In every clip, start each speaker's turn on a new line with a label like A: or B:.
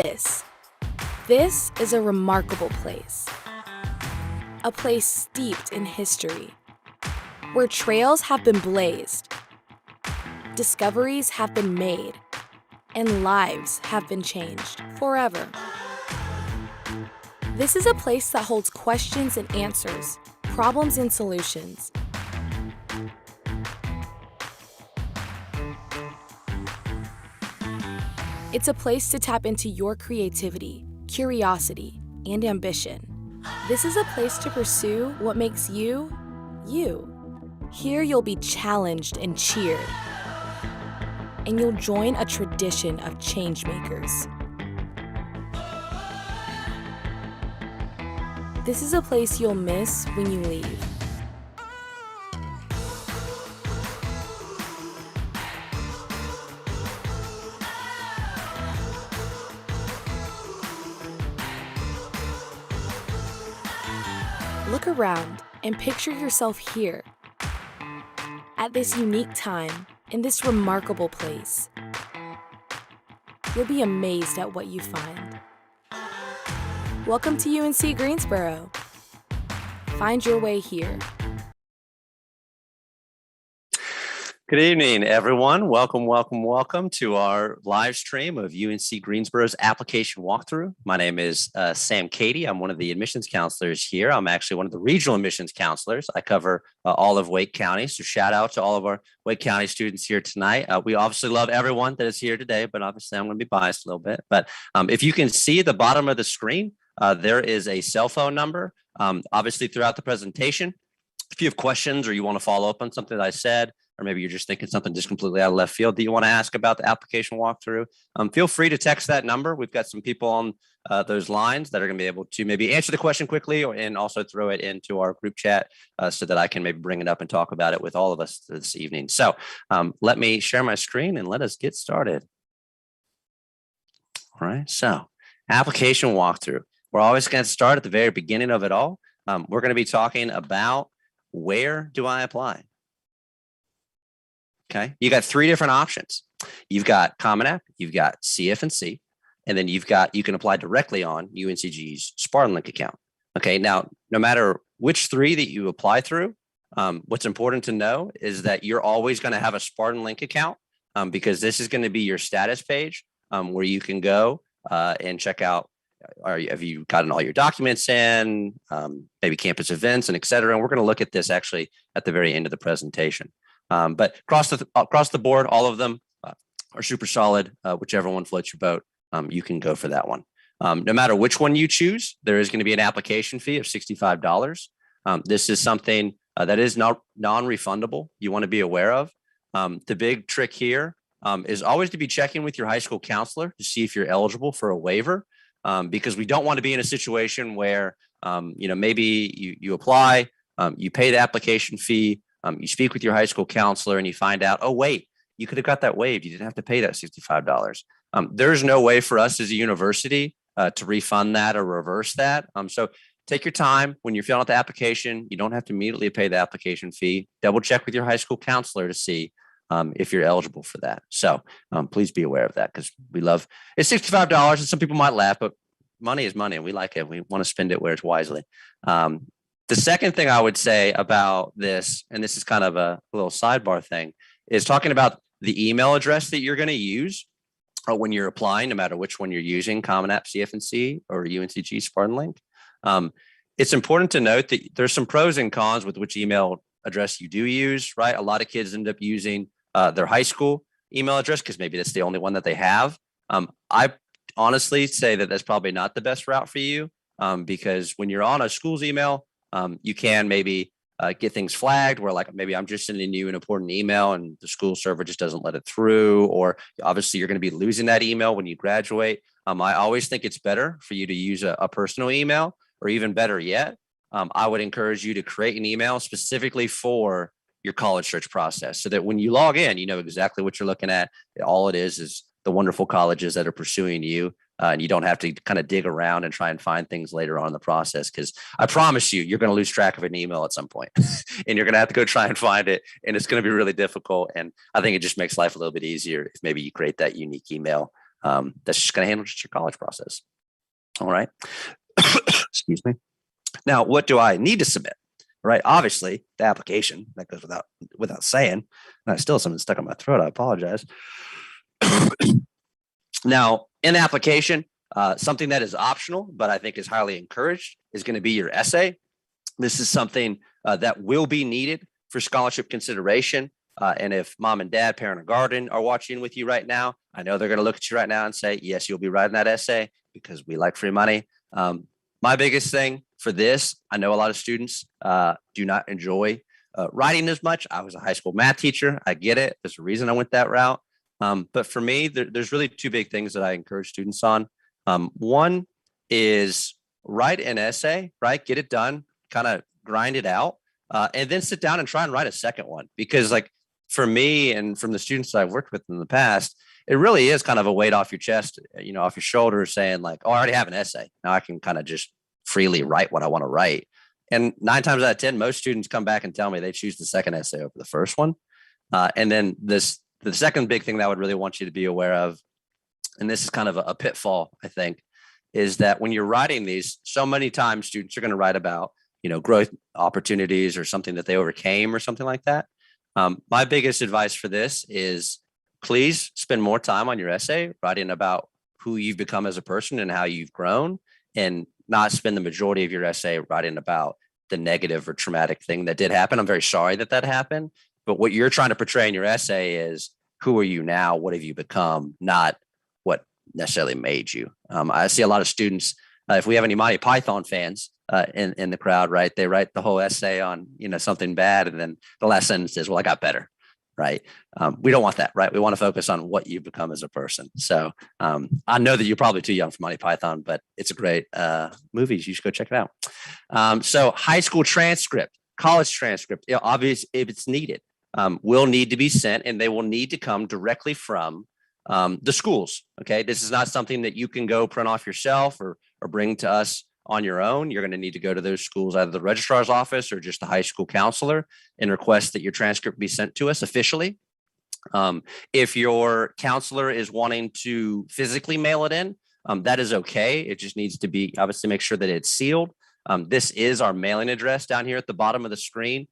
A: This. This is a remarkable place. A place steeped in history, where trails have been blazed, discoveries have been made, and lives have been changed forever. This is a place that holds questions and answers, problems and solutions. It's a place to tap into your creativity, curiosity, and ambition. This is a place to pursue what makes you, you. Here you'll be challenged and cheered, and you'll join a tradition of changemakers. This is a place you'll miss when you leave. Look around and picture yourself here, at this unique time, in this remarkable place. You'll be amazed at what you find. Welcome to UNC Greensboro. Find your way here.
B: Good evening, everyone. Welcome to our live stream of UNC Greensboro's application walkthrough. My name is Sam Cady. I'm one of the admissions counselors here. I'm actually one of the regional admissions counselors. I cover all of Wake County. So shout out to all of our Wake County students here tonight. We obviously love everyone that is here today, but obviously I'm going to be biased a little bit. But if you can see at the bottom of the screen, there is a cell phone number. Obviously throughout the presentation, if you have questions or you want to follow up on something that I said, or maybe you're just thinking something just completely out of left field that you want to ask about the application walkthrough, feel free to text that number. We've got some people on those lines that are going to be able to maybe answer the question quickly and also throw it into our group chat so that I can maybe bring it up and talk about it with all of us this evening. So let me share my screen and let us get started. All right, so application walkthrough. We're always going to start at the very beginning of it all. We're going to be talking about where do I apply? Okay, you got three different options. You've got Common App, you've got CF&C, and then you can apply directly on UNCG's Spartan Link account. Okay, now, no matter which three that you apply through, what's important to know is that you're always going to have a Spartan Link account because this is going to be your status page where you can go and check out, have you gotten all your documents in, maybe campus events and et cetera. And we're going to look at this actually at the very end of the presentation. But across the board, all of them are super solid. Whichever one floats your boat, you can go for that one. No matter which one you choose, there is going to be an application fee of $65. This is something that is not non-refundable. You want to be aware of. The big trick here is always to be checking with your high school counselor to see if you're eligible for a waiver, because we don't want to be in a situation where maybe you apply, you pay the application fee. You speak with your high school counselor and you find out, oh, wait, you could have got that waived. You didn't have to pay that $65. There's no way for us as a university to refund that or reverse that. So take your time when you're filling out the application. You don't have to immediately pay the application fee. Double check with your high school counselor to see if you're eligible for that. So please be aware of that because it's $65 and some people might laugh, but money is money and we like it. We want to spend it where it's wisely. The second thing I would say about this, and this is kind of a little sidebar thing, is talking about the email address that you're going to use when you're applying, no matter which one you're using, Common App, CF&C, or UNCG Spartan Link. It's important to note that there's some pros and cons with which email address you do use, right? A lot of kids end up using their high school email address because maybe that's the only one that they have. I honestly say that that's probably not the best route for you because when you're on a school's email, you can maybe get things flagged where like maybe I'm just sending you an important email and the school server just doesn't let it through, or obviously you're going to be losing that email when you graduate. I always think it's better for you to use a personal email, or even better yet, I would encourage you to create an email specifically for your college search process so that when you log in, you know exactly what you're looking at. All it is the wonderful colleges that are pursuing you. And you don't have to kind of dig around and try and find things later on in the process, because I promise you're going to lose track of an email at some point and you're going to have to go try and find it. And it's going to be really difficult. And I think it just makes life a little bit easier if maybe you create that unique email That's just going to handle just your college process. All right. Excuse me. Now, what do I need to submit? Right. Obviously, the application that goes without saying. And I still have something stuck in my throat. I apologize. Now, in the application, something that is optional, but I think is highly encouraged, is going to be your essay. This is something that will be needed for scholarship consideration. And if mom and dad, parent or guardian are watching with you right now, I know they're going to look at you right now and say, yes, you'll be writing that essay because we like free money. My biggest thing for this, I know a lot of students do not enjoy writing as much. I was a high school math teacher. I get it. There's a reason I went that route. But for me, there's really two big things that I encourage students on. One is write an essay, right? Get it done, kind of grind it out, and then sit down and try and write a second one. Because like for me and from the students that I've worked with in the past, it really is kind of a weight off your chest, off your shoulders saying like, oh, I already have an essay. Now I can kind of just freely write what I want to write. And 9 times out of 10, most students come back and tell me they choose the second essay over the first one. And then the second big thing that I would really want you to be aware of, and this is kind of a pitfall, I think, is that when you're writing these, so many times students are going to write about, growth opportunities or something that they overcame or something like that. My biggest advice for this is please spend more time on your essay writing about who you've become as a person and how you've grown, and not spend the majority of your essay writing about the negative or traumatic thing that did happen. I'm very sorry that happened. But what you're trying to portray in your essay is who are you now? What have you become? Not what necessarily made you. I see a lot of students, if we have any Monty Python fans in the crowd, right? They write the whole essay on, something bad. And then the last sentence is, well, I got better, right? We don't want that, right? We want to focus on what you've become as a person. So I know that you're probably too young for Monty Python, but it's a great movie. You should go check it out. So high school transcript, college transcript, obviously if it's needed, will need to be sent, and they will need to come directly from the schools. Okay. This is not something that you can go print off yourself or bring to us on your own. You're going to need to go to those schools, either the registrar's office or just the high school counselor, and request that your transcript be sent to us officially. If your counselor is wanting to physically mail it in, that is okay. It just needs to be, obviously, make sure that it's sealed. This is our mailing address down here at the bottom of the screen.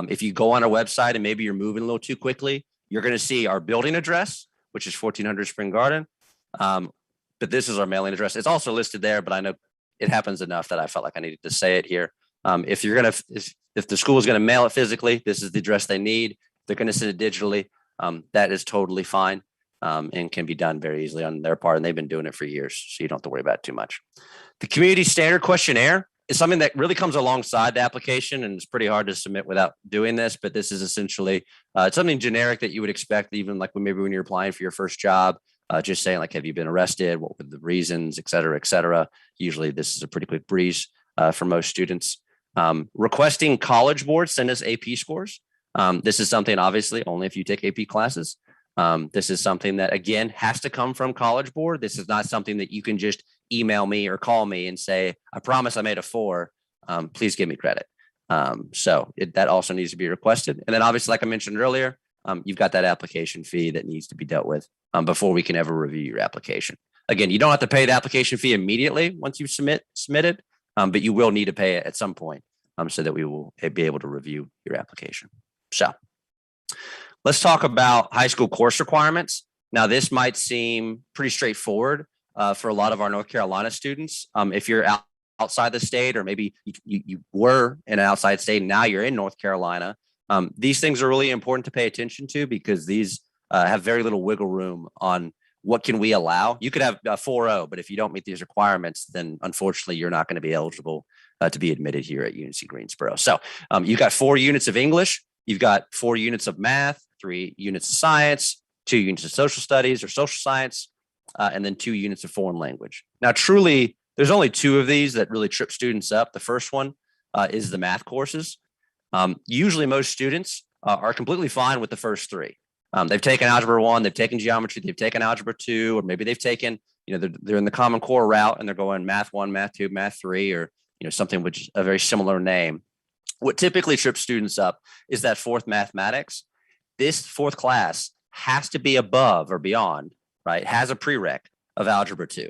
B: If you go on our website and maybe you're moving a little too quickly, you're going to see our building address, which is 1400 Spring Garden. But this is our mailing address. It's also listed there, but I know it happens enough that I felt like I needed to say it here. If the school is going to mail it physically, this is the address they need. If they're going to send it digitally, that is totally fine and can be done very easily on their part. And they've been doing it for years, so you don't have to worry about it too much. The community standard questionnaire is something that really comes alongside the application, and it's pretty hard to submit without doing this. But this is essentially something generic that you would expect, even like maybe when you're applying for your first job, just saying like, have you been arrested? What were the reasons, et cetera, et cetera. Usually this is a pretty quick breeze for most students. Requesting College Board send us AP scores. This is something obviously only if you take AP classes. This is something that, again, has to come from College Board. This is not something that you can just email me or call me and say, I promise I made a 4. Please give me credit. That also needs to be requested. And then obviously, like I mentioned earlier, you've got that application fee that needs to be dealt with before we can ever review your application. Again, you don't have to pay the application fee immediately once you submit it, but you will need to pay it at some point so that we will be able to review your application. So let's talk about high school course requirements. Now, this might seem pretty straightforward for a lot of our North Carolina students. If you're outside the state, or maybe you were in an outside state and now you're in North Carolina, these things are really important to pay attention to, because these have very little wiggle room on what can we allow. You could have a 4.0, but if you don't meet these requirements, then unfortunately you're not going to be eligible to be admitted here at UNC Greensboro. So you've got 4 units of English, you've got 4 units of math, 3 units of science, 2 units of social studies or social science, and then 2 units of foreign language. Now, truly, there's only 2 of these that really trip students up. The first one is the math courses. Usually most students are completely fine with the first 3. They've taken Algebra 1, they've taken Geometry, they've taken Algebra 2, or maybe they've taken, they're in the Common Core route and they're going Math 1, Math 2, Math 3, or, something which is a very similar name. What typically trips students up is that 4th mathematics. This 4th class has to be above or beyond, right? Has a prereq of Algebra 2.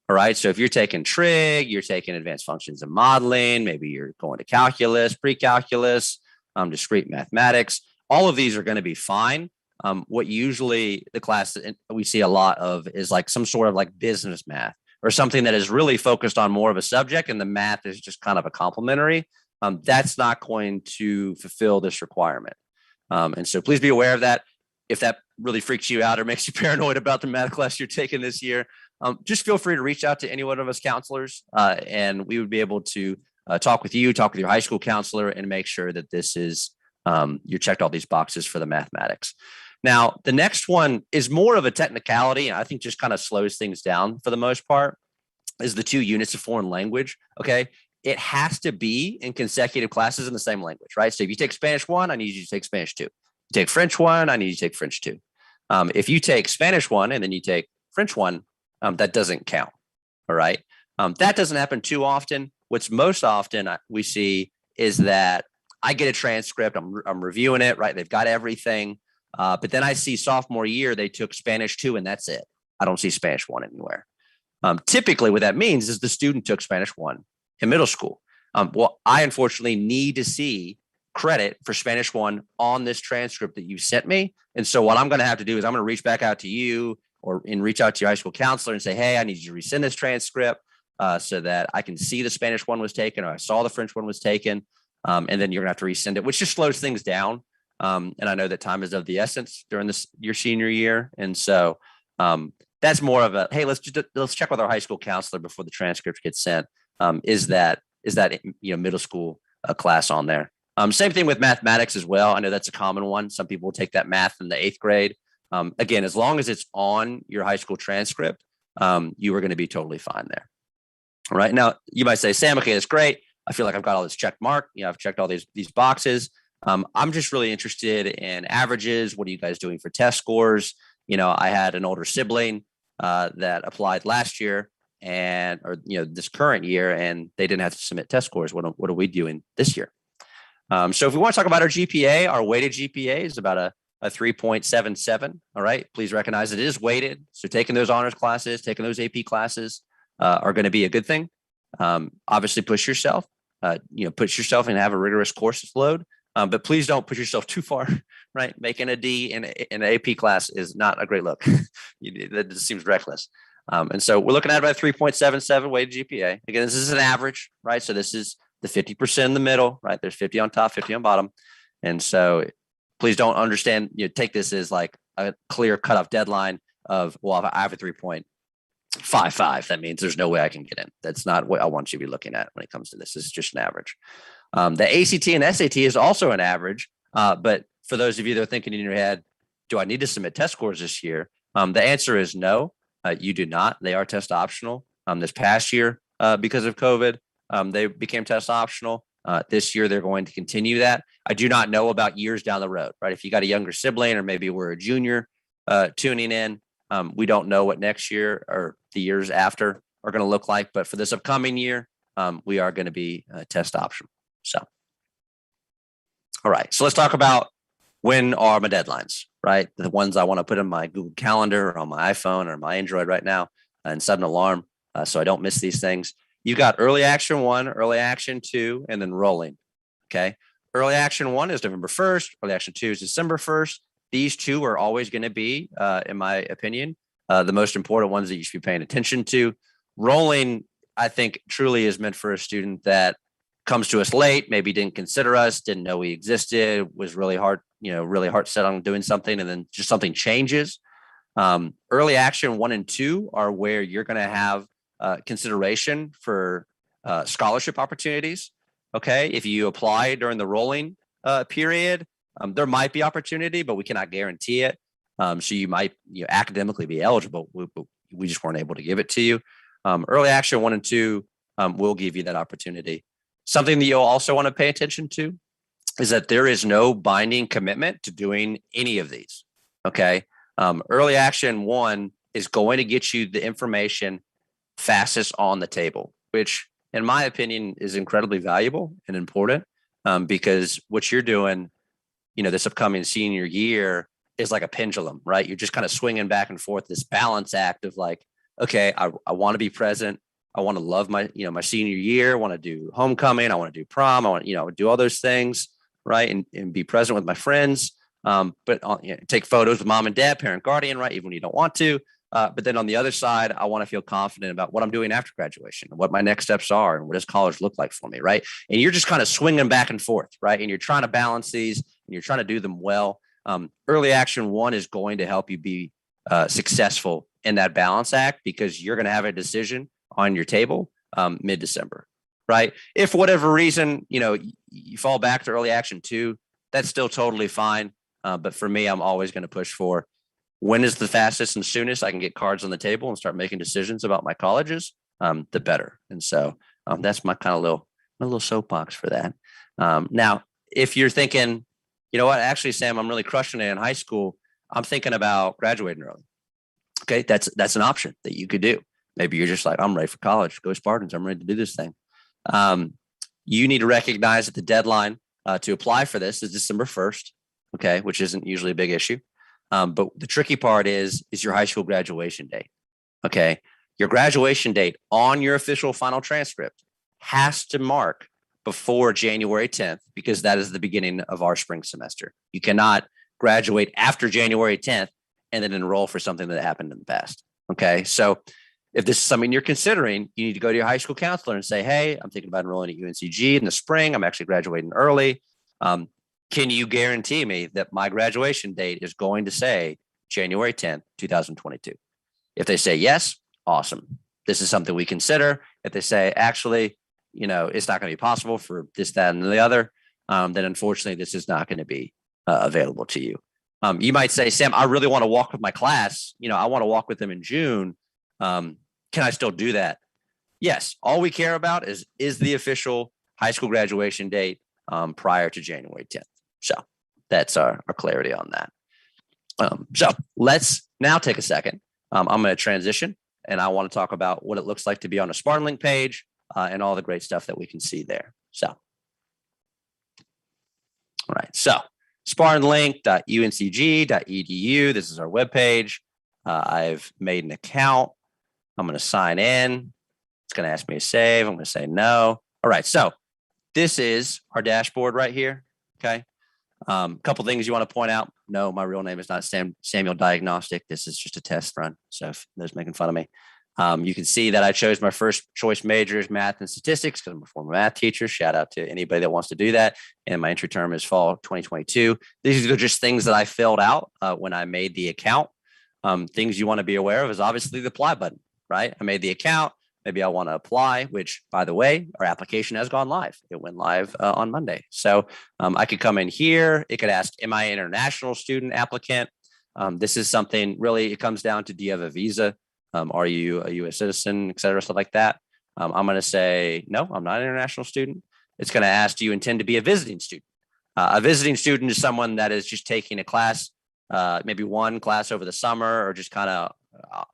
B: All right. So if you're taking trig, you're taking advanced functions and modeling, maybe you're going to calculus, pre-calculus, discrete mathematics, all of these are going to be fine. What usually the class we see a lot of is like some sort of like business math or something that is really focused on more of a subject, and the math is just kind of a complementary. That's not going to fulfill this requirement. And so please be aware of that. If that really freaks you out or makes you paranoid about the math class you're taking this year, just feel free to reach out to any one of us counselors, and we would be able to talk with you, talk with your high school counselor, and make sure that this is you checked all these boxes for the mathematics. Now, the next one is more of a technicality, and I think just kind of slows things down for the most part, is the 2 units of foreign language. Okay. It has to be in consecutive classes in the same language, right? So if you take Spanish 1, I need you to take Spanish 2. You take French 1, I need you to take French 2. If you take Spanish 1 and then you take French 1, that doesn't count. All right. That doesn't happen too often. What's most often we see is that I get a transcript, I'm reviewing it, right? They've got everything. But then I see sophomore year, they took Spanish 2 and that's it. I don't see Spanish 1 anywhere. Typically what that means is the student took Spanish 1 in middle school. Well, I unfortunately need to see credit for Spanish 1 on this transcript that you sent me. And so what I'm going to have to do is I'm going to reach back out to you and reach out to your high school counselor and say, hey, I need you to resend this transcript so that I can see the Spanish 1 was taken, or I saw the French 1 was taken. And then you're going to have to resend it, which just slows things down. And I know that time is of the essence during your senior year. And so that's more of a, hey, let's check with our high school counselor before the transcript gets sent. Is that middle school class on there? Same thing with mathematics as well. I know that's a common one. Some people will take that math in the 8th grade. Again, as long as it's on your high school transcript, you are going to be totally fine there. All right. Now you might say, Sam, okay, that's great. I feel like I've got all this check mark. I've checked all these boxes. I'm just really interested in averages. What are you guys doing for test scores? I had an older sibling that applied last year or this current year, and they didn't have to submit test scores. What are we doing this year? So if we want to talk about our GPA, our weighted GPA is about a 3.77. All right. Please recognize it is weighted. So taking those honors classes, taking those AP classes are going to be a good thing. Obviously push yourself, push yourself and have a rigorous course load. But please don't push yourself too far, right? Making a D in an AP class is not a great look. That just seems reckless. And so we're looking at about 3.77 weighted GPA. Again, this is an average, right? So this is the 50% in the middle, right? There's 50 on top, 50 on bottom. And so please don't take this as like a clear cutoff deadline of, well, if I have a 3.55, that means there's no way I can get in. That's not what I want you to be looking at when it comes to this. This is just an average. The ACT and SAT is also an average. But for those of you that are thinking in your head, do I need to submit test scores this year? The answer is no, you do not. They are test optional. This past year, because of COVID, they became test optional. This year, they're going to continue that. I do not know about years down the road, right? If you got a younger sibling or maybe we're a junior tuning in, we don't know what next year or the years after are going to look like. But for this upcoming year, we are going to be test optional. So, all right. So let's talk about when are my deadlines, right? The ones I want to put in my Google Calendar or on my iPhone or my Android right now and set an alarm so I don't miss these things. You've got early action 1, early action 2, and then rolling. Okay. Early action 1 is November 1st. Early action 2 is December 1st. These two are always going to be, in my opinion, the most important ones that you should be paying attention to. Rolling, I think, truly is meant for a student that comes to us late, maybe didn't consider us, didn't know we existed, was really hard set on doing something, and then just something changes. Early action 1 and 2 are where you're going to have consideration for scholarship opportunities. Okay. If you apply during the rolling period, there might be opportunity, but we cannot guarantee it. So you might academically be eligible. We just weren't able to give it to you. Early action 1 and 2 will give you that opportunity. Something that you'll also want to pay attention to is that there is no binding commitment to doing any of these. Okay. Early action 1 is going to get you the information fastest on the table, which in my opinion is incredibly valuable and important because what you're doing, this upcoming senior year is like a pendulum, right? You're just kind of swinging back and forth, this balance act of like, okay, I want to be present. I want to love my senior year. I want to do homecoming. I want to do prom. I want to, do all those things, right? And be present with my friends. But take photos with mom and dad, parent, guardian, right? Even when you don't want to. But then on the other side, I want to feel confident about what I'm doing after graduation, what my next steps are, and what does college look like for me, right? And you're just kind of swinging back and forth, right? And you're trying to balance these, and you're trying to do them well. Early action one is going to help you be successful in that balance act, because you're going to have a decision on your table mid-December, right? If for whatever reason, you fall back to early action two, that's still totally fine. But for me, I'm always going to push for, when is the fastest and soonest I can get cards on the table and start making decisions about my colleges, the better. And so that's my kind of little soapbox for that. Now, if you're thinking, you know what, actually, Sam, I'm really crushing it in high school, I'm thinking about graduating early. Okay, that's an option that you could do. Maybe you're just like, I'm ready for college. Go Spartans. I'm ready to do this thing. You need to recognize that the deadline to apply for this is December 1st. Okay, which isn't usually a big issue. But the tricky part is your high school graduation date. Okay, your graduation date on your official final transcript has to mark before January 10th, because that is the beginning of our spring semester. You cannot graduate after January 10th and then enroll for something that happened in the past. Okay, so if this is something you're considering, you need to go to your high school counselor and say, hey, I'm thinking about enrolling at UNCG in the spring. I'm actually graduating early. Can you guarantee me that my graduation date is going to say January 10th, 2022? If they say yes, awesome. This is something we consider. If they say, actually, it's not going to be possible for this, that, and the other, then unfortunately, this is not going to be available to you. You might say, Sam, I really want to walk with my class. I want to walk with them in June. Can I still do that? Yes. All we care about is the official high school graduation date prior to January 10th. So that's our clarity on that. So let's now take a second. I'm going to transition, and I want to talk about what it looks like to be on a Spartan Link page and all the great stuff that we can see there. So, all right. So spartanlink.uncg.edu. This is our webpage. I've made an account. I'm going to sign in. It's going to ask me to save. I'm going to say no. All right. So this is our dashboard right here. Okay. A couple things you want to point out. No, my real name is not Samuel Diagnostic. This is just a test run. So if those making fun of me, you can see that I chose my first choice majors, math and statistics, because I'm a former math teacher. Shout out to anybody that wants to do that. And my entry term is fall 2022. These are just things that I filled out when I made the account. Things you want to be aware of is obviously the apply button, right? I made the account. Maybe I want to apply, which, by the way, our application has gone live. It went live on Monday. So I could come in here. It could ask, am I an international student applicant? This is something really, it comes down to, do you have a visa? Are you a U.S. citizen, et cetera, stuff like that. I'm going to say, no, I'm not an international student. It's going to ask, do you intend to be a visiting student? A visiting student is someone that is just taking a class, maybe one class over the summer, or just kind of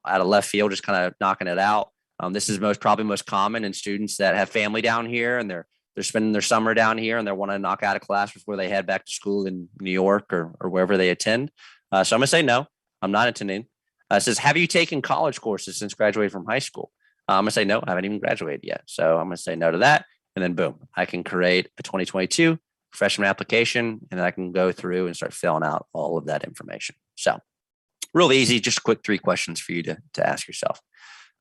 B: out of left field, just kind of knocking it out. This is probably most common in students that have family down here, and they're spending their summer down here, and they want to knock out a class before they head back to school in New York or wherever they attend. So I'm going to say, no, I'm not attending. It says, have you taken college courses since graduating from high school? I'm going to say, no, I haven't even graduated yet. So I'm going to say no to that. And then boom, I can create a 2022 freshman application, and then I can go through and start filling out all of that information. So real easy, just quick 3 questions for you to ask yourself.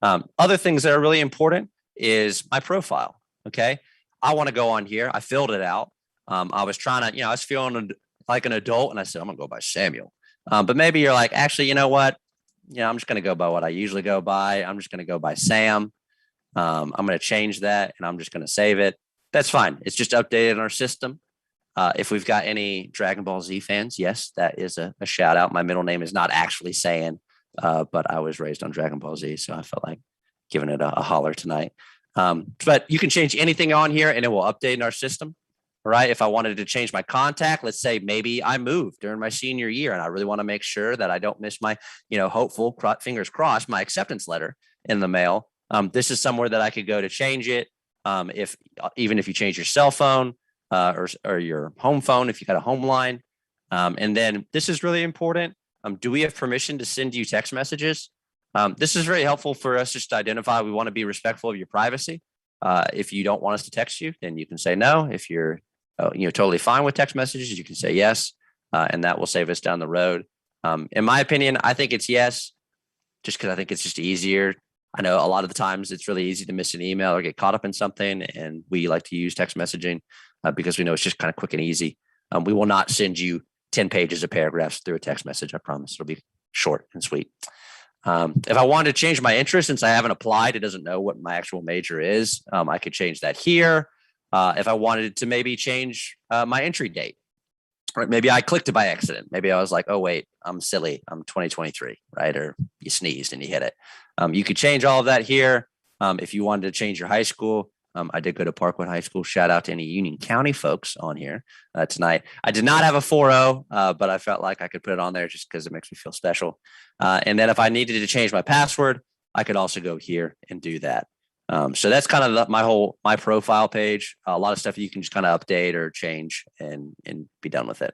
B: Other things that are really important is my profile. Okay. I want to go on here. I filled it out. I was trying to, I was feeling like an adult, and I said, I'm going to go by Samuel. But maybe you're like, actually, you know what? I'm just going to go by what I usually go by. I'm just going to go by Sam. I'm going to change that, and I'm just going to save it. That's fine. It's just updated in our system. If we've got any Dragon Ball Z fans, yes, that is a shout out. My middle name is not actually Saiyan, but I was raised on Dragon Ball Z, so I felt like giving it a holler tonight. But you can change anything on here, and it will update in our system. All right. If I wanted to change my contact, let's say maybe I moved during my senior year, and I really want to make sure that I don't miss my, hopeful, fingers crossed, my acceptance letter in the mail. This is somewhere that I could go to change it. Even if you change your cell phone or your home phone, if you got a home line. And then this is really important. Do we have permission to send you text messages? This is very helpful for us just to identify. We want to be respectful of your privacy. If you don't want us to text you, then you can say no. If you're totally fine with text messages, you can say yes, and that will save us down the road. In my opinion, I think it's yes, just because I think it's just easier. I know a lot of the times it's really easy to miss an email or get caught up in something, and we like to use text messaging because we know it's just kind of quick and easy. We will not send you 10 pages of paragraphs through a text message. I promise. It'll be short and sweet. If I wanted to change my interest, since I haven't applied, it doesn't know what my actual major is. I could change that here. If I wanted to maybe change my entry date, right? Maybe I clicked it by accident. Maybe I was like, oh, wait, I'm silly. I'm 2023, right? Or you sneezed and you hit it. You could change all of that here. If you wanted to change your high school, I did go to Parkwood High School. Shout out to any Union County folks on here tonight. I did not have a 4.0, but I felt like I could put it on there just because it makes me feel special. And then if I needed to change my password, I could also go here and do that. So that's kind of my profile page. A lot of stuff you can just kind of update or change and be done with it.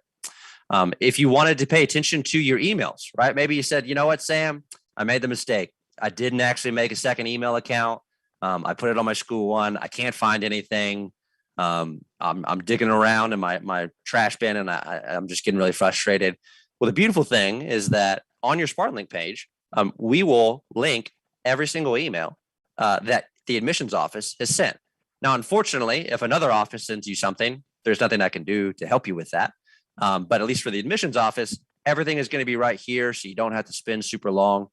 B: If you wanted to pay attention to your emails, right? Maybe you said, you know what, Sam, I made the mistake. I didn't actually make a second email account. I put it on my school one. I can't find anything. I'm digging around in my trash bin, and I'm just getting really frustrated. Well, the beautiful thing is that on your Spartan Link page, we will link every single email that the admissions office has sent. Now, unfortunately, if another office sends you something, there's nothing I can do to help you with that. But at least for the admissions office, everything is going to be right here, so you don't have to spend super long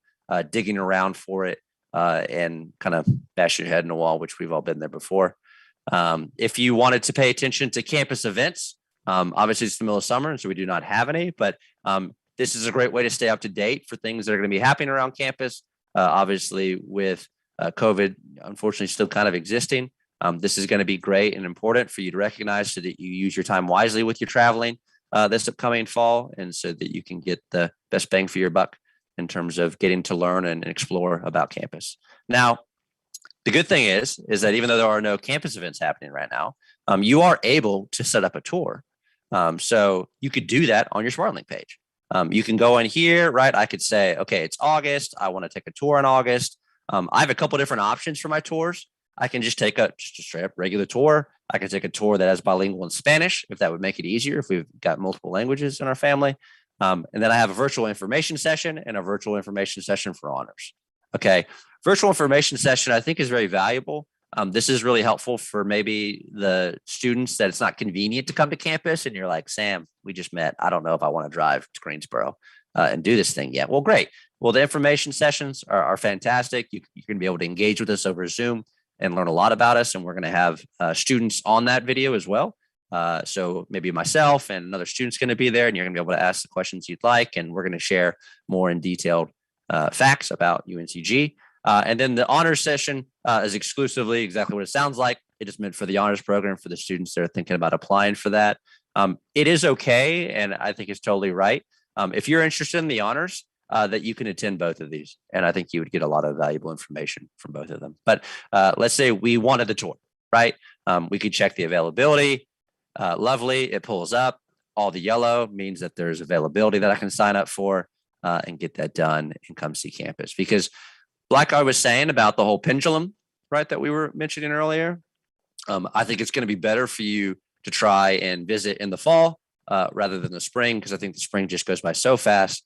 B: digging around for it. And kind of bash your head in the wall, which we've all been there before. If you wanted to pay attention to campus events, obviously it's the middle of summer, and so we do not have any, but this is a great way to stay up to date for things that are going to be happening around campus. Obviously, with COVID, unfortunately, still kind of existing, this is going to be great and important for you to recognize so that you use your time wisely with your traveling this upcoming fall, and so that you can get the best bang for your buck in terms of getting to learn and explore about campus. Now, the good thing is that even though there are no campus events happening right now, you are able to set up a tour. So you could do that on your Spartan Link page. You can go in here, right? I could say, okay, it's August. I want to take a tour in August. I have a couple different options for my tours. I can just take a straight up regular tour. I can take a tour that has bilingual in Spanish, if that would make it easier, if we've got multiple languages in our family. And then I have a virtual information session and a virtual information session for honors. Okay. Virtual information session, I think, is very valuable. This is really helpful for maybe the students that it's not convenient to come to campus. And you're like, Sam, we just met. I don't know if I want to drive to Greensboro and do this thing yet. Well, great. Well, the information sessions are fantastic. You're going to be able to engage with us over Zoom and learn a lot about us. And we're going to have students on that video as well. So maybe myself and another student's going to be there, and you're going to be able to ask the questions you'd like. And we're going to share more in detailed facts about UNCG. And then the honors session is exclusively exactly what it sounds like. It is meant for the honors program for the students that are thinking about applying for that. It is okay, and I think it's totally right. If you're interested in the honors, that you can attend both of these. And I think you would get a lot of valuable information from both of them. But let's say we wanted the tour, right? We could check the availability. Lovely. It pulls up. All the yellow means that there's availability that I can sign up for and get that done and come see campus. Because like I was saying about the whole pendulum, right, that we were mentioning earlier, I think it's going to be better for you to try and visit in the fall rather than the spring, because I think the spring just goes by so fast.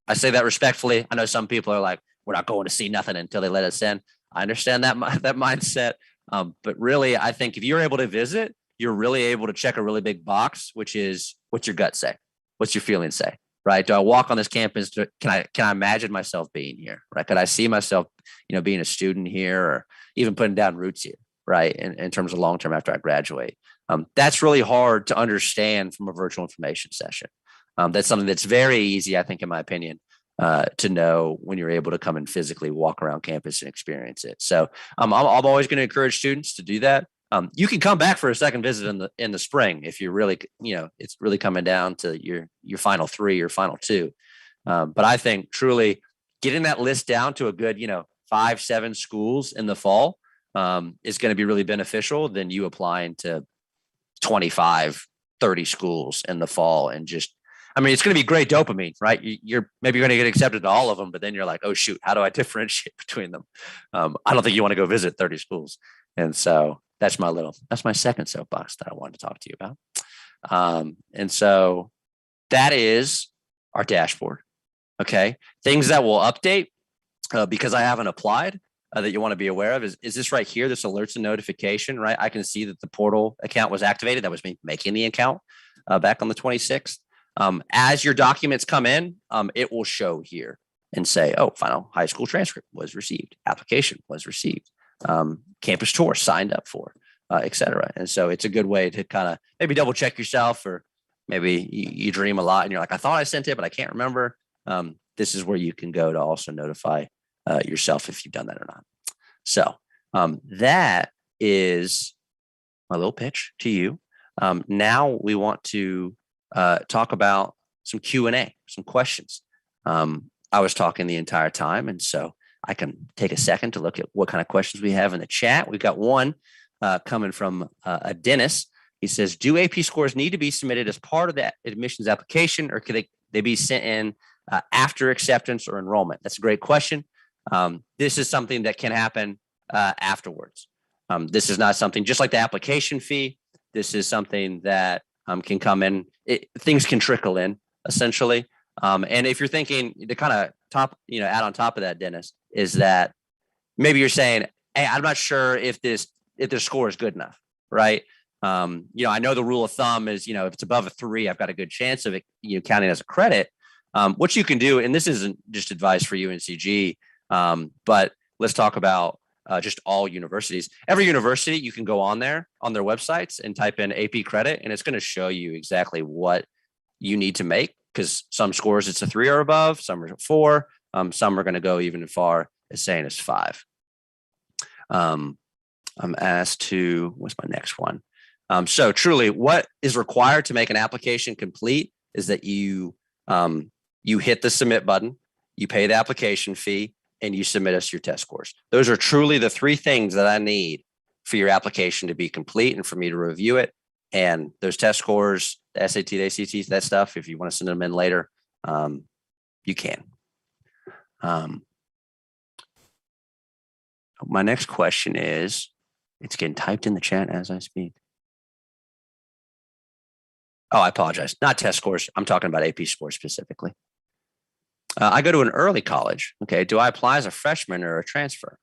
B: I say that respectfully. I know some people are like, we're not going to see nothing until they let us in. I understand that mindset. But really, I think if you're able to visit, you're really able to check a really big box, which is, what's your gut say? What's your feelings say? Right? Do I walk on this campus? Can I imagine myself being here? Right? Could I see myself, being a student here, or even putting down roots here? Right? In terms of long term after I graduate, that's really hard to understand from a virtual information session. That's something that's very easy, I think, in my opinion, to know when you're able to come and physically walk around campus and experience it. So I'm always going to encourage students to do that. You can come back for a second visit in the spring if you're really, it's really coming down to your final 3 or final 2. But I think truly getting that list down to a good, 5-7 schools in the fall is going to be really beneficial than you applying to 25-30 schools in the fall and just I mean, it's going to be great dopamine, right? You're maybe going to get accepted to all of them, but then you're like, oh shoot, how do I differentiate between them? I don't think you want to go visit 30 schools. And so that's my second soapbox that I wanted to talk to you about. And so that is our dashboard. Okay. Things that will update because I haven't applied that you want to be aware of is this right here, this alerts and notification, right? I can see that the portal account was activated. That was me making the account back on the 26th. As your documents come in, it will show here and say, oh, final high school transcript was received, application was received, campus tour signed up for, et cetera. And so it's a good way to kind of maybe double check yourself, or maybe you dream a lot and you're like, I thought I sent it, but I can't remember. This is where you can go to also notify yourself if you've done that or not. So that is my little pitch to you. Now we want to talk about some Q&A, some questions. I was talking the entire time, and so I can take a second to look at what kind of questions we have in the chat. We've got one coming from a Dennis. He says, do AP scores need to be submitted as part of that admissions application, or could they be sent in after acceptance or enrollment? That's a great question. This is something that can happen afterwards. This is not something just like the application fee. This is something that can come in. Things can trickle in essentially. And if you're thinking the kind of add on top of that, Dennis, is that maybe you're saying, hey, I'm not sure if their score is good enough, right? I know the rule of thumb is, if it's above a 3, I've got a good chance of it, counting as a credit. What you can do, and this isn't just advice for UNCG, but let's talk about just all universities. Every university, you can go on their websites and type in AP credit, and it's going to show you exactly what you need to make, because some scores it's a 3 or above, some are 4, some are going to go even as far as saying it's 5. I'm asked to, what's my next one? So truly, what is required to make an application complete is that you hit the submit button, you pay the application fee, and you submit us your test scores. Those are truly the 3 things that I need for your application to be complete and for me to review it. And those test scores, the SAT, the ACTs, that stuff, if you want to send them in later, you can. My next question is, it's getting typed in the chat as I speak. Oh, I apologize. Not test scores. I'm talking about AP scores specifically. I go to an early college. Okay. Do I apply as a freshman or a transfer?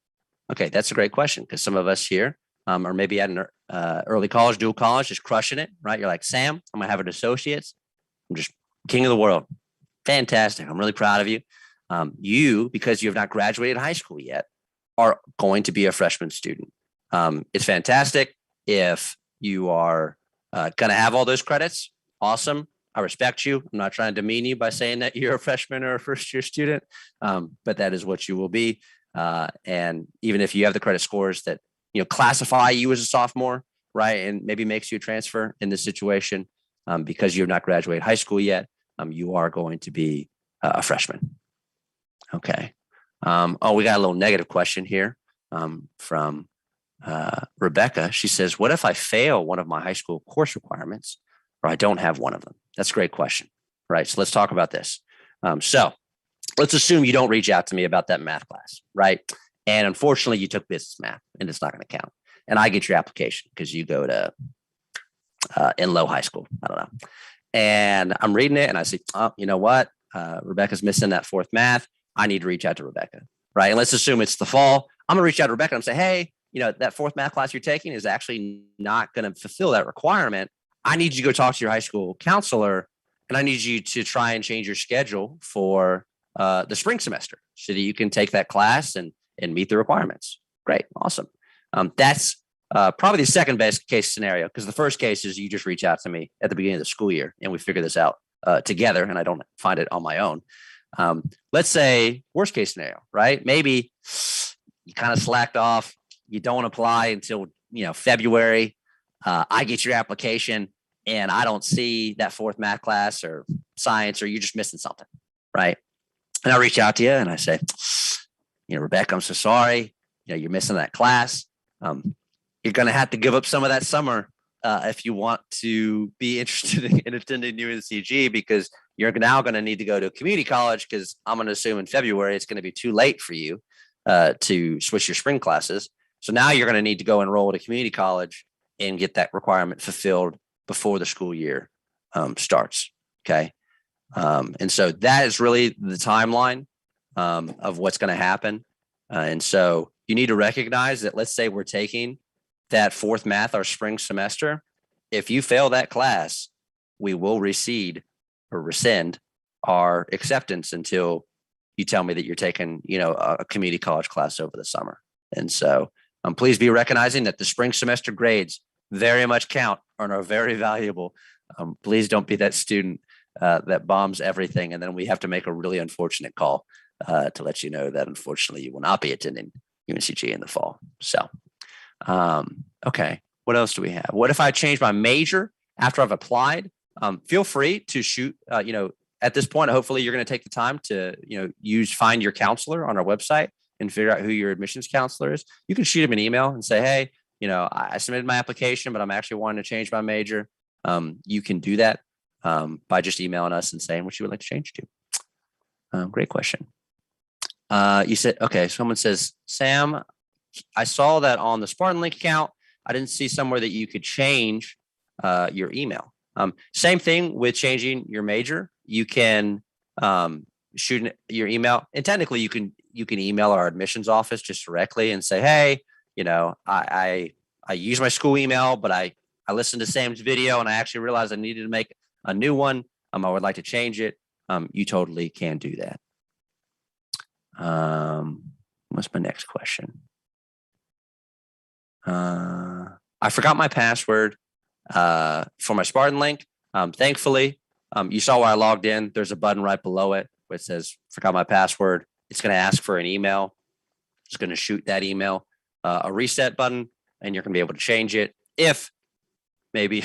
B: Okay. That's a great question, because some of us here are maybe at an early college, dual college, just crushing it, right? You're like, Sam, I'm going to have an associate's. I'm just king of the world. Fantastic. I'm really proud of you. You, because you have not graduated high school yet, are going to be a freshman student. It's fantastic if you are going to have all those credits. Awesome. I respect you. I'm not trying to demean you by saying that you're a freshman or a first-year student, but that is what you will be. And even if you have the credit scores that classify you as a sophomore, right, and maybe makes you a transfer in this situation, because you have not graduated high school yet, you are going to be a freshman. Okay. We got a little negative question here from Rebecca. She says, what if I fail one of my high school course requirements, or I don't have one of them? That's a great question, right? So let's talk about this. So let's assume you don't reach out to me about that math class, right? And unfortunately, you took business math and it's not going to count. And I get your application because you go to Enloe High School. I don't know. And I'm reading it and I say, oh, you know what? Rebecca's missing that 4th math. I need to reach out to Rebecca, right? And let's assume it's the fall. I'm going to reach out to Rebecca and say, hey, that 4th math class you're taking is actually not going to fulfill that requirement. I need you to go talk to your high school counselor, and I need you to try and change your schedule for the spring semester so that you can take that class and meet the requirements. Great. Awesome. That's probably the second best case scenario, because the first case is you just reach out to me at the beginning of the school year and we figure this out together, and I don't find it on my own. Let's say worst case scenario, right? Maybe you kind of slacked off. You don't apply until, February. I get your application and I don't see that 4th math class or science, or you're just missing something, right? And I reach out to you and I say, Rebecca, I'm so sorry. You're missing that class. You're going to have to give up some of that summer if you want to be interested in attending UNCG, because you're now going to need to go to a community college because I'm going to assume in February it's going to be too late for you to switch your spring classes. So now you're going to need to go enroll at a community college and get that requirement fulfilled before the school year starts. Okay. And so that is really the timeline of what's going to happen. And so you need to recognize that, let's say we're taking that fourth math our spring semester. If you fail that class, we will rescind our acceptance until you tell me that you're taking, a community college class over the summer. And so please be recognizing that the spring semester grades very much count and are very valuable. Please don't be that student that bombs everything. And then we have to make a really unfortunate call to let you know that unfortunately you will not be attending UNCG in the fall. So, okay. What else do we have? What if I change my major after I've applied? Feel free to shoot, at this point, hopefully you're going to take the time to, find your counselor on our website and figure out who your admissions counselor is. You can shoot them an email and say, hey, I submitted my application, but I'm actually wanting to change my major. You can do that by just emailing us and saying what you would like to change to. Great question. You said, okay, someone says, Sam, I saw that on the Spartan Link account. I didn't see somewhere that you could change your email. Same thing with changing your major. You can shoot your email, and technically you can email our admissions office just directly and say, hey, I use my school email, but I listened to Sam's video and I actually realized I needed to make a new one. I would like to change it. You totally can do that. What's my next question? I forgot my password for my Spartan Link. Thankfully, you saw where I logged in. There's a button right below it where it says forgot my password. It's going to ask for an email. It's going to shoot that email a reset button, and you're going to be able to change it. If maybe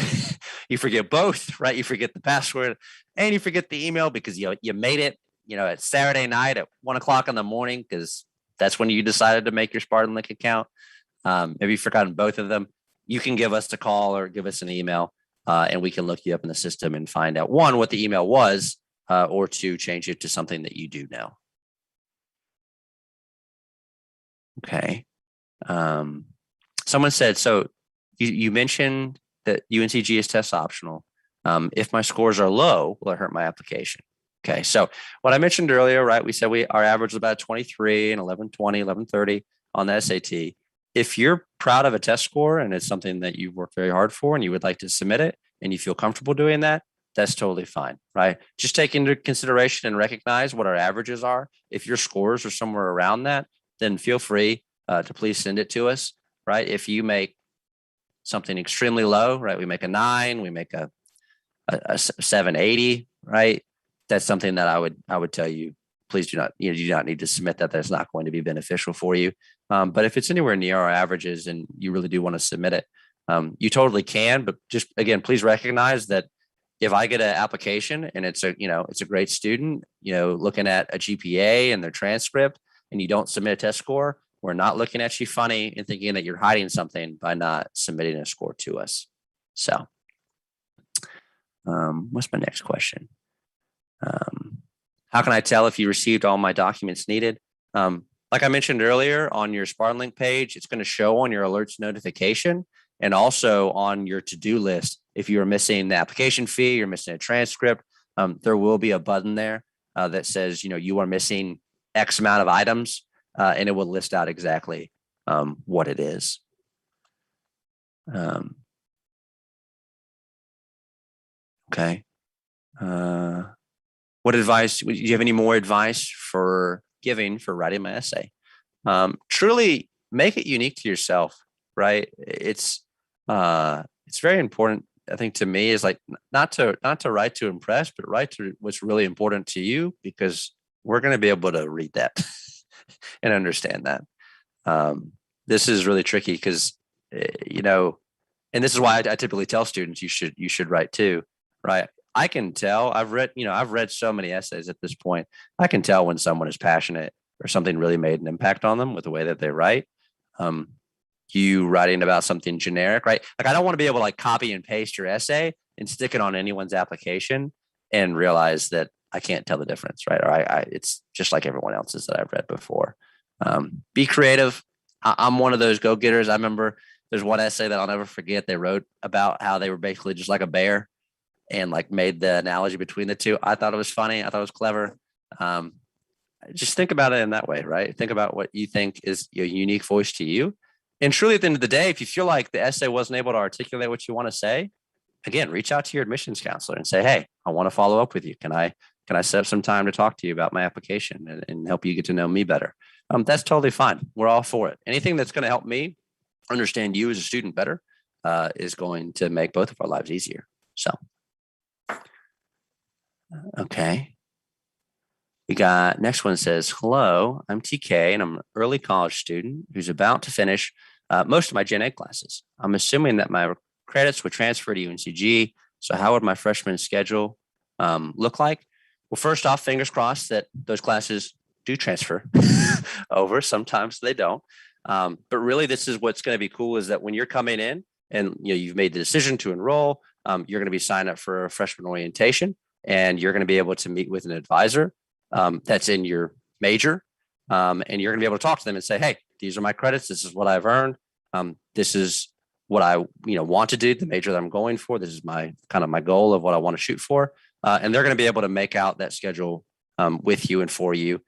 B: you forget both, right? You forget the password and you forget the email because you made it, at Saturday night at 1:00 in the morning, because that's when you decided to make your Spartan Link account. Maybe you've forgotten both of them. You can give us a call or give us an email, and we can look you up in the system and find out, one, what the email was, or two, change it to something that you do know. Okay. Someone said, so you mentioned that UNCG is test optional. If my scores are low, will it hurt my application? Okay. So what I mentioned earlier, right? We said our average is about 23 and 1120, 1130 on the SAT. If you're proud of a test score and it's something that you've worked very hard for and you would like to submit it and you feel comfortable doing that, that's totally fine, right? Just take into consideration and recognize what our averages are. If your scores are somewhere around that, then feel free to please send it to us, right? If you make something extremely low, right? We make a 9, we make a 780, right? That's something that I would tell you, please do not, you do not need to submit that. That's not going to be beneficial for you. But if it's anywhere near our averages and you really do want to submit it, you totally can. But just again, please recognize that if I get an application and it's a great student, looking at a GPA and their transcript, and you don't submit a test score, we're not looking at you funny and thinking that you're hiding something by not submitting a score to us. So, what's my next question? How can I tell if you received all my documents needed? Like I mentioned earlier, on your Spartan Link page, it's going to show on your alerts notification and also on your to-do list. If you're missing the application fee, you're missing a transcript, there will be a button there that says, you are missing X amount of items, and it will list out exactly what it is. Okay. What advice, do you have any more advice for writing my essay? Truly make it unique to yourself, right? It's very important, I think, to me, is like not to write to impress, but write to what's really important to you, because we're going to be able to read that and understand that. This is really tricky because, and this is why I typically tell students you should write too, right? I can tell, I've read so many essays at this point. I can tell when someone is passionate or something really made an impact on them with the way that they write. You writing about something generic, right? Like, I don't want to be able to like copy and paste your essay and stick it on anyone's application and realize that I can't tell the difference, right? Or it's just like everyone else's that I've read before. Be creative. I'm one of those go-getters. I remember there's one essay that I'll never forget. They wrote about how they were basically just like a bear and like made the analogy between the two. I thought it was funny. I thought it was clever. Just think about it in that way, right? Think about what you think is your unique voice to you. And truly at the end of the day, if you feel like the essay wasn't able to articulate what you want to say, again, reach out to your admissions counselor and say, hey, I want to follow up with you. Can I set up some time to talk to you about my application and help you get to know me better? That's totally fine. We're all for it. Anything that's going to help me understand you as a student better is going to make both of our lives easier. So, okay. We got next one says, hello, I'm TK and I'm an early college student who's about to finish most of my Gen Ed classes. I'm assuming that my credits would transfer to UNCG. So how would my freshman schedule look like? Well, first off, fingers crossed that those classes do transfer over. Sometimes they don't. But really, this is what's going to be cool is that when you're coming in and you've made the decision to enroll, you're going to be signed up for a freshman orientation and you're going to be able to meet with an advisor that's in your major. And you're going to be able to talk to them and say, hey, these are my credits. This is what I've earned. This is what I want to do, the major that I'm going for. This is my kind of my goal of what I want to shoot for. And they're going to be able to make out that schedule with you and for you.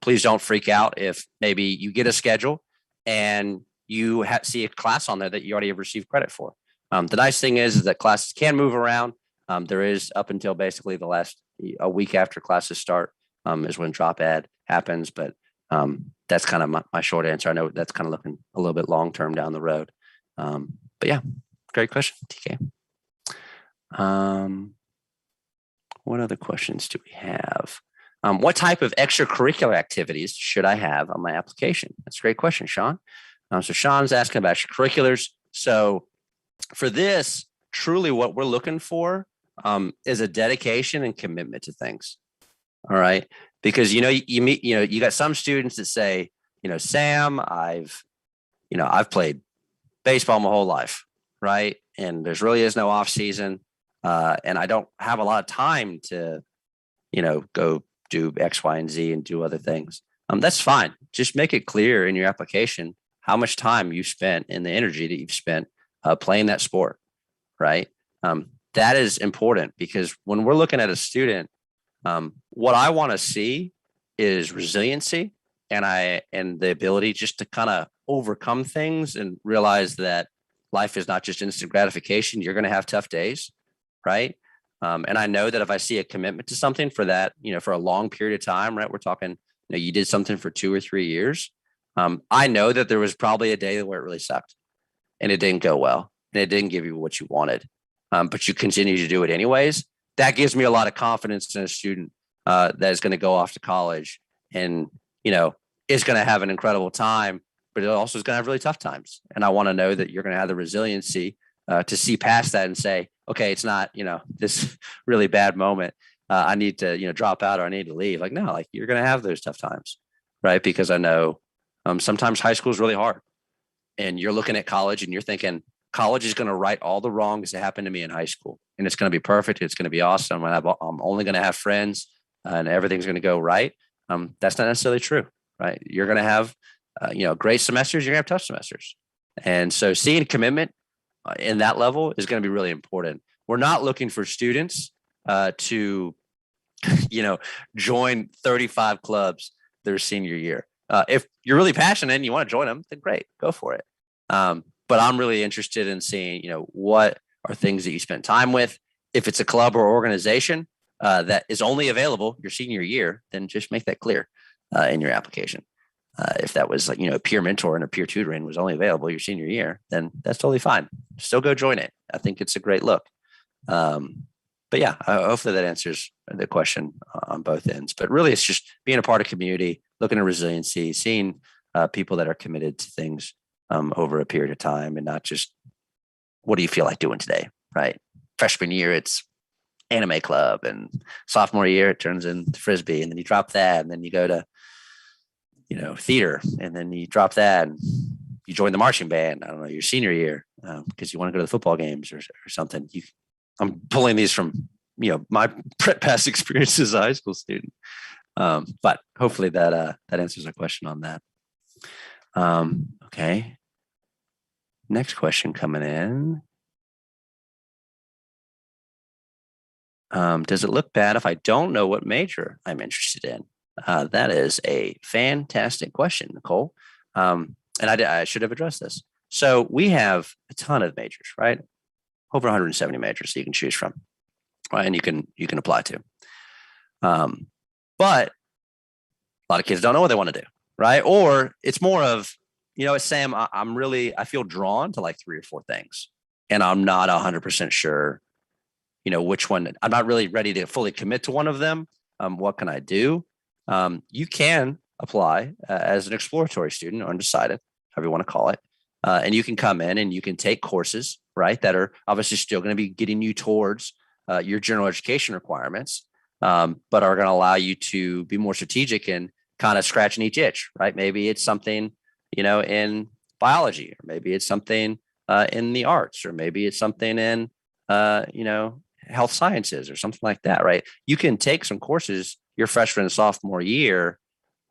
B: Please don't freak out if maybe you get a schedule and you see a class on there that you already have received credit for. The nice thing is that classes can move around. There is up until basically a week after classes start is when drop add happens. But that's kind of my short answer. I know that's kind of looking a little bit long-term down the road. But yeah, great question, TK. What other questions do we have? What type of extracurricular activities should I have on my application? That's a great question, Sean. So Sean's asking about extracurriculars. So for this, truly what we're looking for is a dedication and commitment to things. All right. Because, you got some students that say, Sam, I've played baseball my whole life. Right. And there's really is no off season. And I don't have a lot of time to, go do X, Y, and Z and do other things. That's fine. Just make it clear in your application how much time you've spent and the energy that you've spent playing that sport. Right. That is important because when we're looking at a student, what I want to see is resiliency and the ability just to kind of overcome things and realize that life is not just instant gratification. You're going to have tough days, right? And I know that if I see a commitment to something for that, for a long period of time, right? We're talking, you did something for 2 or 3 years. I know that there was probably a day where it really sucked and it didn't go well and it didn't give you what you wanted, but you continue to do it anyways. That gives me a lot of confidence in a student that is going to go off to college and, is going to have an incredible time, but it also is going to have really tough times. And I want to know that you're going to have the resiliency to see past that and say, okay, it's not, this really bad moment. I need to, drop out or I need to leave. Like, no, like you're going to have those tough times, right? Because I know sometimes high school is really hard and you're looking at college and you're thinking college is going to right all the wrongs that happened to me in high school. And it's going to be perfect. It's going to be awesome. I'm only going to have friends and everything's going to go right. That's not necessarily true, right? You're going to have, great semesters. You're going to have tough semesters. And so seeing commitment in that level is going to be really important. We're not looking for students to, join 35 clubs their senior year. If you're really passionate and you want to join them, then great, go for it. But I'm really interested in seeing, what are things that you spend time with. If it's a club or organization that is only available your senior year, then just make that clear in your application. If that was like, a peer mentor and a peer tutoring was only available your senior year, then that's totally fine. Still go join it. I think it's a great look. But yeah, hopefully that answers the question on both ends. But really, it's just being a part of community, looking at resiliency, seeing people that are committed to things over a period of time and not just what do you feel like doing today, right? Freshman year, it's anime club, and sophomore year, it turns into Frisbee, and then you drop that, and then you go to, theater, and then you drop that, and you join the marching band, I don't know, your senior year, because you want to go to the football games or something. I'm pulling these from my past experience as a high school student. But hopefully that answers our question on that. Okay. Next question coming in. Does it look bad if I don't know what major I'm interested in? That is a fantastic question, Nicole. And I should have addressed this. So we have a ton of majors, right? Over 170 majors that you can choose from, right? And you can apply to. But a lot of kids don't know what they want to do, right? Or it's more of, Sam, I feel drawn to like 3 or 4 things, and I'm not 100% sure, which one. I'm not really ready to fully commit to one of them. What can I do? You can apply as an exploratory student or undecided, however you want to call it. And you can come in and you can take courses, right, that are obviously still going to be getting you towards your general education requirements, but are going to allow you to be more strategic and kind of scratching each itch, right? Maybe it's something, in biology, or maybe it's something in the arts, or maybe it's something in, health sciences or something like that, right? You can take some courses your freshman and sophomore year,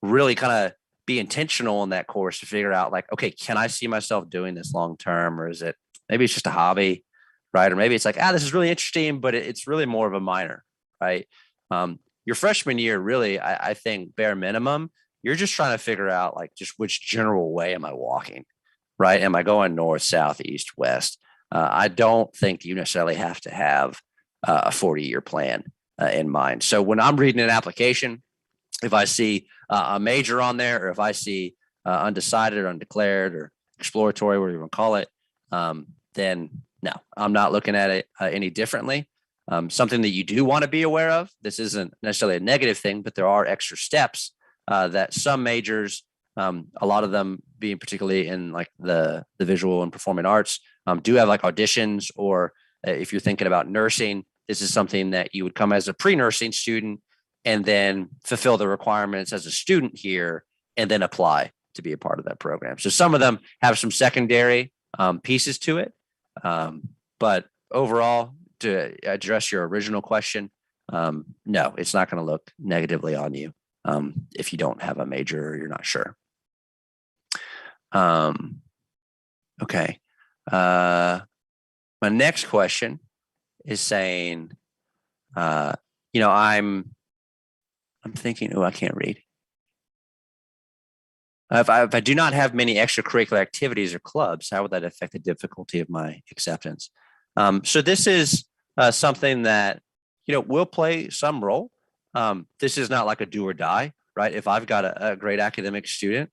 B: really kind of be intentional in that course to figure out like, okay, can I see myself doing this long term, or is it maybe it's just a hobby, right? Or maybe it's like, this is really interesting, but it's really more of a minor, right? Your freshman year, really, I think bare minimum, you're just trying to figure out like just which general way am I walking, right? Am I going north, south, east, west? I don't think you necessarily have to have a 40-year plan in mind. So when I'm reading an application, if I see a major on there, or if I see undecided or undeclared or exploratory, whatever you want to call it, then no, I'm not looking at it any differently. Something that you do want to be aware of, this isn't necessarily a negative thing, but there are extra steps that some majors, a lot of them being particularly in like the visual and performing arts, do have like auditions, or if you're thinking about nursing, this is something that you would come as a pre-nursing student and then fulfill the requirements as a student here and then apply to be a part of that program. So some of them have some secondary pieces to it. But overall, to address your original question, no, it's not going to look negatively on you if you don't have a major or you're not sure. Okay. My next question is saying, I'm thinking, I can't read. If I do not have many extracurricular activities or clubs, how would that affect the difficulty of my acceptance? So this is something that, will play some role. This is not like a do or die, right? If I've got a great academic student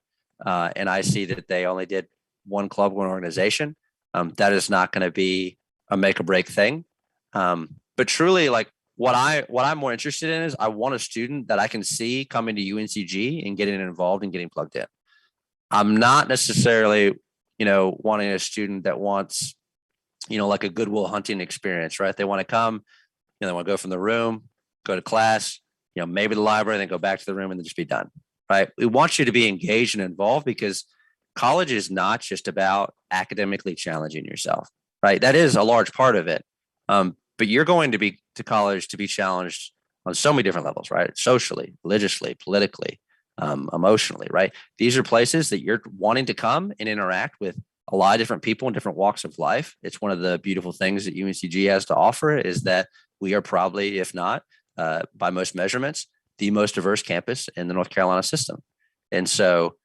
B: and I see that they only did one club, one organization, that is not going to be a make or break thing. But truly, like what I'm more interested in is I want a student that I can see coming to UNCG and getting involved and getting plugged in. I'm not necessarily, wanting a student that wants, like a Goodwill Hunting experience, right? They want to come, they want to go from the room, go to class, maybe the library, then go back to the room and then just be done, right? We want you to be engaged and involved because college is not just about academically challenging yourself, right? That is a large part of it. But you're going to be to college to be challenged on so many different levels, right? Socially, religiously, politically, emotionally, right? These are places that you're wanting to come and interact with a lot of different people in different walks of life. It's one of the beautiful things that UNCG has to offer is that we are probably, if not by most measurements, the most diverse campus in the North Carolina system. And so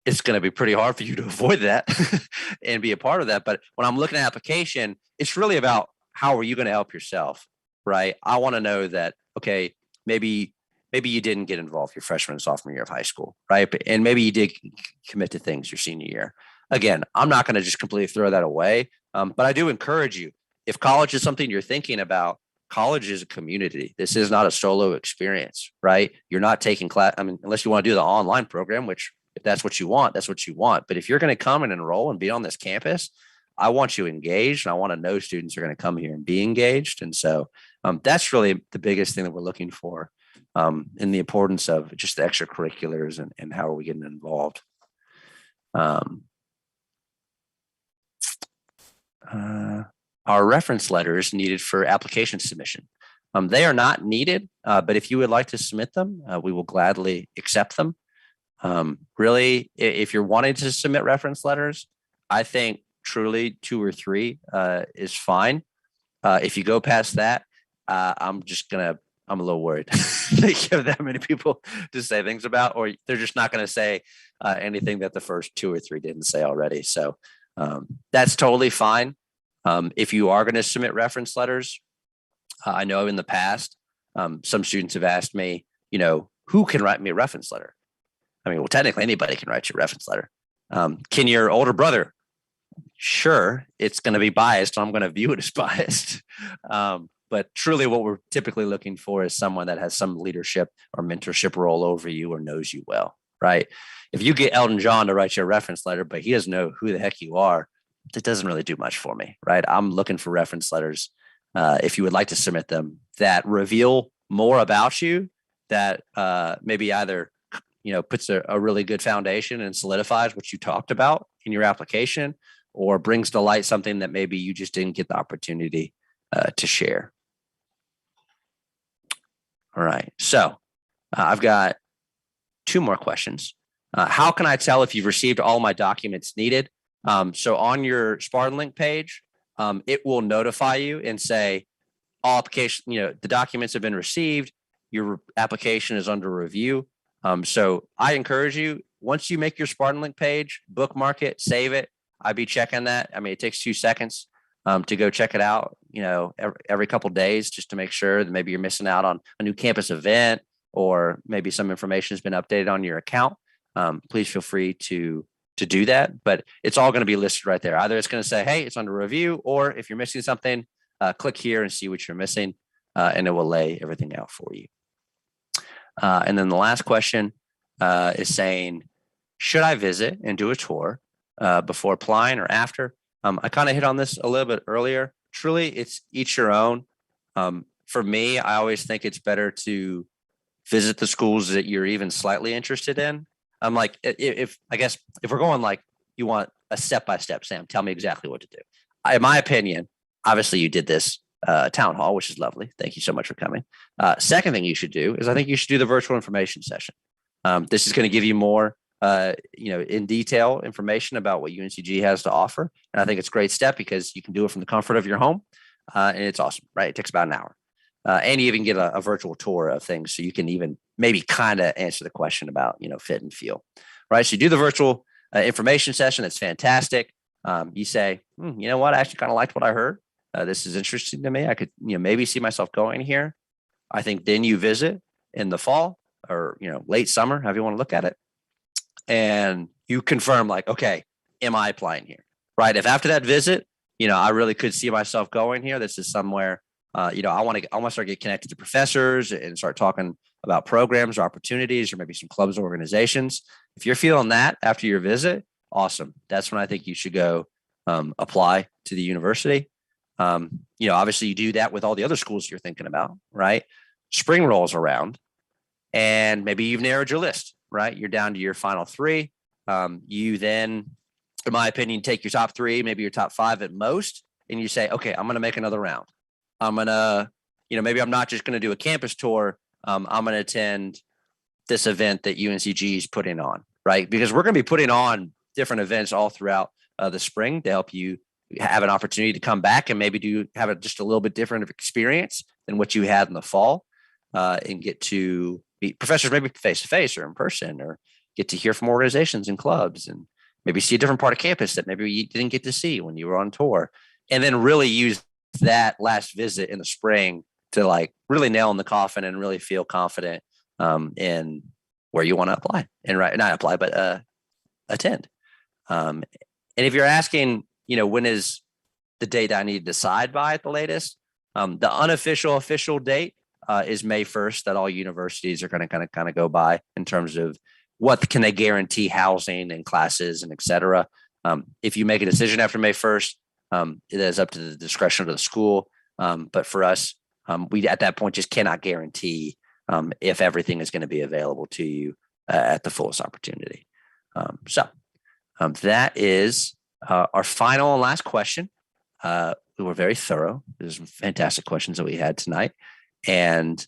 B: it's going to be pretty hard for you to avoid that and be a part of that. But when I'm looking at application, it's really about how are you going to help yourself, right? I want to know that, okay, maybe you didn't get involved your freshman and sophomore year of high school, right? And maybe you did commit to things your senior year. Again, I'm not going to just completely throw that away, but I do encourage you. If college is something you're thinking about, college is a community. This is not a solo experience, right? You're not taking class. I mean, unless you want to do the online program, which if that's what you want, that's what you want. But if you're going to come and enroll and be on this campus, I want you engaged, and I want to know students are going to come here and be engaged. And so that's really the biggest thing that we're looking for in the importance of just the extracurriculars and how are we getting involved. Are reference letters needed for application submission? They are not needed, but if you would like to submit them, we will gladly accept them. Really, if you're wanting to submit reference letters, I think truly 2 or 3 is fine. If you go past that, I'm a little worried. They give that many people to say things about, or they're just not going to say anything that the first 2 or 3 didn't say already. So that's totally fine. If you are going to submit reference letters, I know in the past, some students have asked me, who can write me a reference letter? I mean, well, technically anybody can write you a reference letter. Can your older brother? Sure, it's going to be biased. I'm going to view it as biased. But truly what we're typically looking for is someone that has some leadership or mentorship role over you or knows you well, right? If you get Elton John to write you a reference letter, but he doesn't know who the heck you are, it doesn't really do much for me, right? I'm looking for reference letters, if you would like to submit them, that reveal more about you, that maybe either puts a really good foundation and solidifies what you talked about in your application, or brings to light something that maybe you just didn't get the opportunity to share. All right. So I've got 2 more questions. How can I tell if you've received all my documents needed? So on your Spartan Link page, it will notify you and say all application, the documents have been received. Your application is under review. So I encourage you, once you make your Spartan Link page, bookmark it, save it. I'd be checking that. I mean, it takes 2 seconds to go check it out, every couple of days, just to make sure that maybe you're missing out on a new campus event, or maybe some information has been updated on your account. Please feel free to do that, but it's all going to be listed right there. Either it's going to say, hey, it's under review, or if you're missing something, click here and see what you're missing, and it will lay everything out for you. And then the last question is saying, should I visit and do a tour before applying or after? I kind of hit on this a little bit earlier. Truly, it's each your own. For me, I always think it's better to visit the schools that you're even slightly interested in. I'm like, if we're going like, you want a step-by-step, Sam, tell me exactly what to do. In my opinion, obviously you did this town hall, which is lovely. Thank you so much for coming. Second thing you should do is I think you should do the virtual information session. This is going to give you more, in detail information about what UNCG has to offer. And I think it's a great step because you can do it from the comfort of your home. And it's awesome, right? It takes about an hour. And you even get a virtual tour of things. So you can even maybe kind of answer the question about, fit and feel, right? So you do the virtual information session. That's fantastic. You say, you know what? I actually kind of liked what I heard. This is interesting to me. I could, maybe see myself going here. I think then you visit in the fall or, late summer, however you want to look at it. And you confirm like, okay, am I applying here? Right. If after that visit, I really could see myself going here. This is somewhere, I want to start get connected to professors and start talking about programs or opportunities or maybe some clubs or organizations. If you're feeling that after your visit, awesome. That's when I think you should go apply to the university. Obviously you do that with all the other schools you're thinking about, right? Spring rolls around and maybe you've narrowed your list, right? You're down to your final 3. You then, in my opinion, take your top 3, maybe your top 5 at most, and you say, okay, I'm going to make another round. I'm going to, maybe I'm not just going to do a campus tour. I'm going to attend this event that UNCG is putting on, right? Because we're going to be putting on different events all throughout the spring to help you have an opportunity to come back and maybe have just a little bit different of experience than what you had in the fall, and get to meet professors maybe face to face or in person, or get to hear from organizations and clubs, and maybe see a different part of campus that maybe you didn't get to see when you were on tour, and then really use that last visit in the spring to like really nail in the coffin and really feel confident in where you want to apply and not apply, but attend. And if you're asking, when is the date I need to decide by at the latest? The official date is May 1st that all universities are going to kind of go by in terms of what can they guarantee housing and classes and et cetera. If you make a decision after May 1st, it is up to the discretion of the school. But for us, we at that point just cannot guarantee if everything is going to be available to you at the fullest opportunity. So that is our final and last question. We were very thorough. There's some fantastic questions that we had tonight. And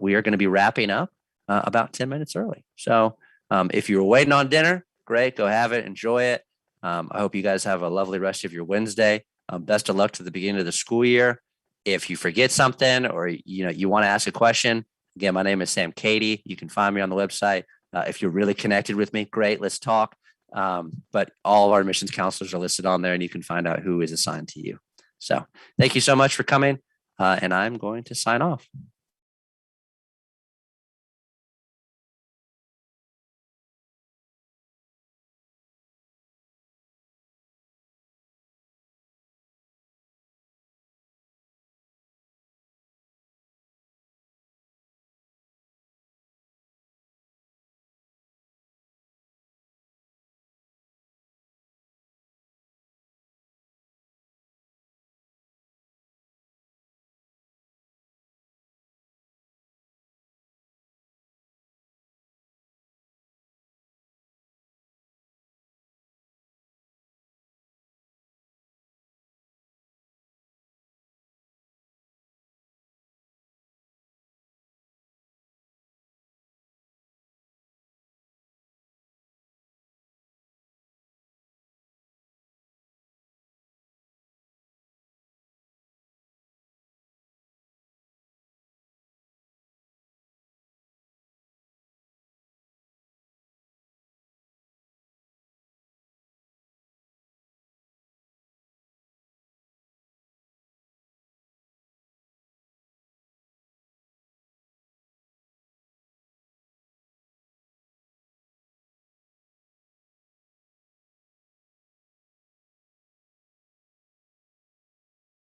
B: we are going to be wrapping up about 10 minutes early. So if you were waiting on dinner, great, go have it, enjoy it. I hope you guys have a lovely rest of your Wednesday. Best of luck to the beginning of the school year. If you forget something or you want to ask a question, again, my name is Sam Cady. You can find me on the website. If you're really connected with me, great, let's talk. But all of our admissions counselors are listed on there, and you can find out who is assigned to you. So thank you so much for coming, and I'm going to sign off.